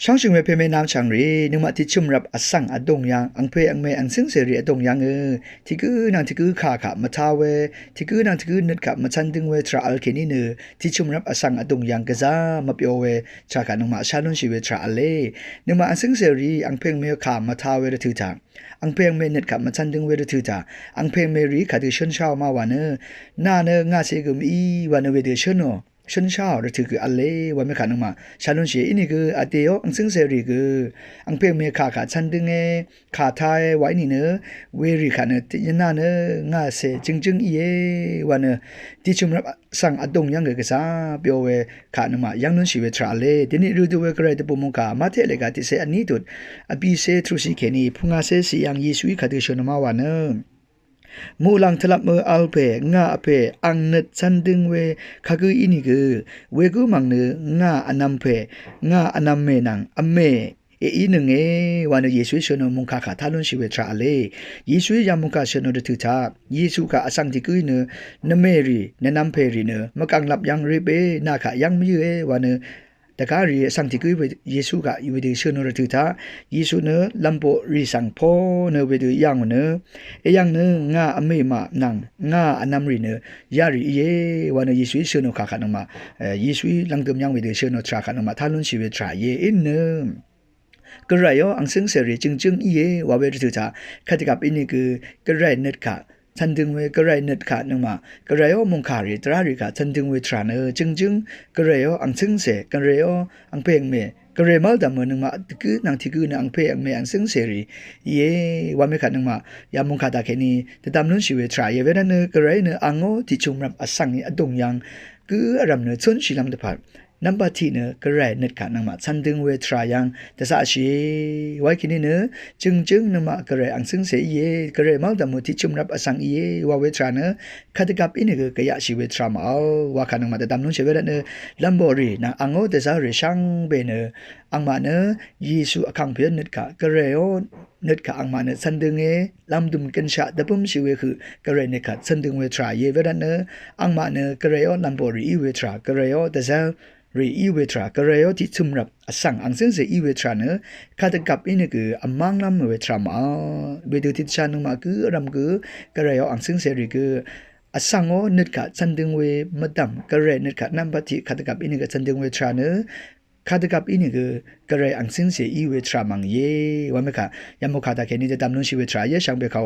ช่างชิงเวเพเมนามช่างรีนึกมาที่ชุมรับอสังอดงยังอังเพอังเมอังซึ่งเสรีอดงยังที่กือนางที่กือขาขามาทาเวที่กือนางที่กือนึดขามาชันดึงเวทราอัลเคนิเนที่ชุมรับอสังอดงยังกะซามาเปียวเวชาขานึกมาชาลุนชีเวทราอัลเลนึกมาอังซึ่งเสรีอังเพงเมขามาทาเวรถือจางอังเพงเมนึดขามาชันดึงเวรถือจางอังเพงเมรีขาดือชนชาวมาวันนางาเซกุมอีวันเวเดชโนฉันชาวรถือคืออะไรว่าไม่ขานึงมาฉันนุ่นเสียอินี่คืออาเดียวอังซึ่งเสรีคืออังเพียงเมขาฉันดึงขาไทยไว้นี่เนอเวรีขาเนอที่ยันน่าเนองาเสจึงเยวันเนอที่ชุมรับสั่งอดงยังเกษาเปียวเวขานึงมายังนุ่นชีเวทราเลทีนี้รู้ตัวเวกระไรตัวมุงกามาเทเลกาที่เสอันนี้ตุดอภิเษทรุสิเคนีพุงอาเสสียังยิสุยขาดิชนมาวันเนอมูลังทลับมืออัลเพงาเพอังนัดซันดึงเวขะกืออินิกือเวกูมังเนงาอนัมเพงาอนัมเมนังอเมอีนึงวันเยซูชนมุงคาขาทาลุนชิเวทราเลเยซูยามุงคาชนดตุทาเยซูกาอสังติกุยเนนเมรีนนัมเพรีเนมกังลับยังเรเบนาคายังมีวันแต่การีสังติกุยเยซูกะอยู่ในเชิญนรตุทาเยซูเนลัมโบรีสังพอเนเวดูยังเนยังเนงาอเมมานังงาอนัมรีเนยารีเยวันเยซูเชิญนขาขันมาเยซูลังเติมยังเวดูเชิญนทราขันมาท่าลุนชีวิตทราเยอินเนก็ไรอังซึ่งเสรีจึงเยวาเวรตุทาคติกับอินี่คือก็ไรเนตขาฉันดึงเวก็ไรเน็ตขาดนึงมาก็ไรมงคารีตราริกาฉันดึงเวทรานจึงก็ไรอังซึ่งเสก็ไรอังเพงเมก็ไรมาดามนึงมาคือนางที่คือนางเพงเมอังซึ่งเสรีเยวาเมขาดนึงมายามงคาตาแค่นี้แต่ตามนู้นชีเวทราเยเวนันก็ไรอังโอที่ชุมรับอสังอดงยังคืออารมณ์ชนชิลามเดพัดนับที่ก็ไรเน็ตขาดนึงมาฉันดึงเวทรายังแต่สาชีไว้คิดนี่จึงนึงมาก็ไรอังซึ่งเสยก็ไรมาดามที่ชุมรับอสังว่าเวทราคติกับอินี่ก็ยาชีเวทรามาว่าขันมาแต่ตามนู้นเชื่อว่าลัมโบรีนะอังโอแต่สาเรช่างเบเนอังมาเยซูอังเพียนนึกกะก็เรโอนึกกะอังมาสันดึงลำดุมกันชะแต่ปุ่มชีเวคือก็เรนึกกะสันดึงเวทราเยเวดันอังมาก็เรโอลัมโบรีเวทราก็เรโอแต่สารีอีเวทราก็เรโอที่ชุมรับสั่งอังซึ่งเสียอีเวทราคาตกับอินี่คืออัมมังลำเวทรามาเบดูทิชานุมาคือรำคือก็เรโออังซึ่งเสียรีคือสังโอนึกกะสันดึงเวมาดำก็เรนึกกะนับปฏิคาตกับอินี่ก็สันดึงเวทราคาตกับอินี่ก็เรอังซึ่งเสียอีเวทรามังเยว่าไหมคะยามโมคาตาแค่นี้จะตามนู้นชีเวทราเยช่างเบเขา